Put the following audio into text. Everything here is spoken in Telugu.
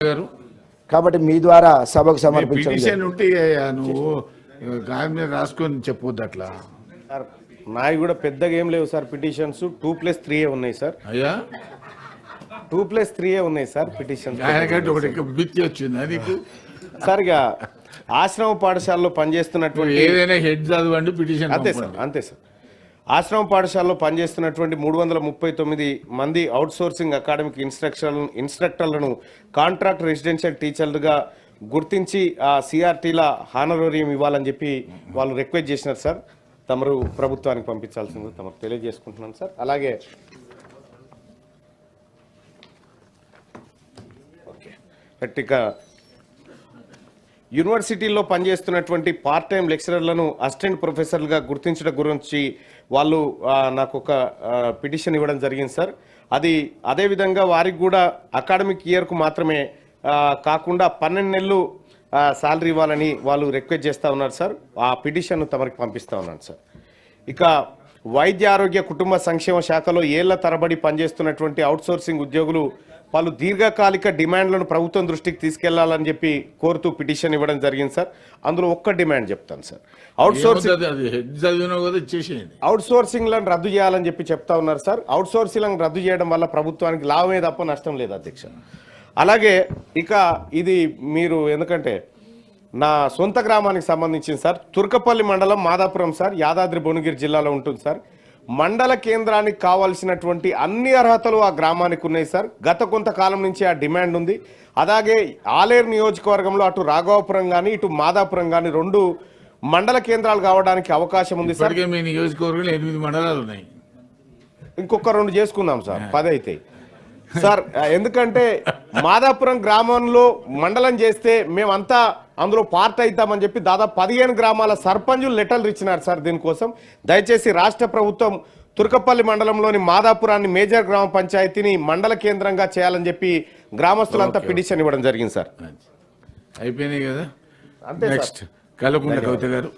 గారు కాబట్టి మీ ద్వారా సభకు సమర్పించండి. పిటిషన్ ఉంటే నువ్వు గాయం మీద రాసుకొని చెప్పొద్దు అట్లా. సార్ నాయి కూడా పెద్దగా ఏం లేవు సార్. పిటిషన్స్ 2+3 ఉన్నాయి సార్. అయ్యా 2+3 ఉన్నాయి సార్ పిటిషన్స్. ఆయనకంటే ఒకటి బిత్తి వచ్చింది నీకు సార్. ఇక ఆశ్రమ పాఠశాలలో పనిచేస్తున్నటువంటి ఏదైనా హెడ్ చదవండి పిటిషన్ అంతే సార్, అంతే సార్. ఆశ్రమ పాఠశాలలో పనిచేస్తున్నటువంటి 339 మంది అవుట్ సోర్సింగ్ అకాడమిక్ ఇన్స్ట్రక్టర్లను కాంట్రాక్ట్ రెసిడెన్షియల్ టీచర్లుగా గుర్తించి ఆ సిఆర్టీల హానరోరియం ఇవ్వాలని చెప్పి వాళ్ళు రిక్వెస్ట్ చేసినారు సార్. తమరు ప్రభుత్వానికి పంపించాల్సింది తమకు తెలియజేసుకుంటున్నాను సార్. అలాగే ఇక యూనివర్సిటీల్లో పనిచేస్తున్నటువంటి పార్ట్ టైం లెక్చరర్లను అసిస్టెంట్ ప్రొఫెసర్లుగా గుర్తించడం గురించి వాళ్ళు నాకు ఒక పిటిషన్ ఇవ్వడం జరిగింది సార్. అది అదేవిధంగా వారికి కూడా అకాడమిక్ ఇయర్కు మాత్రమే కాకుండా 12 నెలలు శాలరీ ఇవ్వాలని వాళ్ళు రిక్వెస్ట్ చేస్తూ ఉన్నారు సార్. ఆ పిటిషన్ తమరికి పంపిస్తూ ఉన్నాను సార్. ఇక వైద్య ఆరోగ్య కుటుంబ సంక్షేమ శాఖలో ఏళ్ల తరబడి పనిచేస్తున్నటువంటి అవుట్సోర్సింగ్ ఉద్యోగులు వాళ్ళు దీర్ఘకాలిక డిమాండ్లను ప్రభుత్వం దృష్టికి తీసుకెళ్లాలని చెప్పి కోరుతూ పిటిషన్ ఇవ్వడం జరిగింది సార్. అందులో ఒక్క డిమాండ్ చెప్తాను సార్. అవుట్ సోర్సింగ్లను రద్దు చేయాలని చెప్పి చెప్తా ఉన్నారు సార్. అవుట్ సోర్సింగ్లను రద్దు చేయడం వల్ల ప్రభుత్వానికి లాభమే తప్ప నష్టం లేదు అధ్యక్ష. అలాగే ఇక ఇది మీరు ఎందుకంటే నా సొంత గ్రామానికి సంబంధించింది సార్. తుర్కపల్లి మండలం మాదాపురం సార్, యాదాద్రి భువనగిరి జిల్లాలో ఉంటుంది సార్. మండల కేంద్రానికి కావాల్సినటువంటి అన్ని అర్హతలు ఆ గ్రామానికి ఉన్నాయి సార్. గత కొంతకాలం నుంచి ఆ డిమాండ్ ఉంది. అలాగే ఆలేరు నియోజకవర్గంలో అటు రాఘవాపురం కానీ ఇటు మాదాపురం కానీ 2 మండల కేంద్రాలు కావడానికి అవకాశం ఉంది సార్. మీ నియోజకవర్గంలో 8 మండలాలు ఉన్నాయి. ఇంకొక 2 చేసుకుందాం సార్, 10 అవుతాయి సార్. ఎందుకంటే మాదాపురం గ్రామంలో మండలం చేస్తే మేమంతా అందులో పార్ట్ అవుతామని చెప్పి దాదాపు 15 గ్రామాల సర్పంచులు లెటర్లు ఇచ్చినారు సార్. దీనికోసం దయచేసి రాష్ట్ర ప్రభుత్వం తుర్కపల్లి మండలంలోని మాదాపురాన్ని మేజర్ గ్రామ పంచాయతీని మండల కేంద్రంగా చేయాలని చెప్పి గ్రామస్తులంతా పిటిషన్ ఇవ్వడం జరిగింది సార్. అయిపోయినాయి కదా. అంతే నెక్స్ట్ కల్వకుంట్ల కవిత గారు.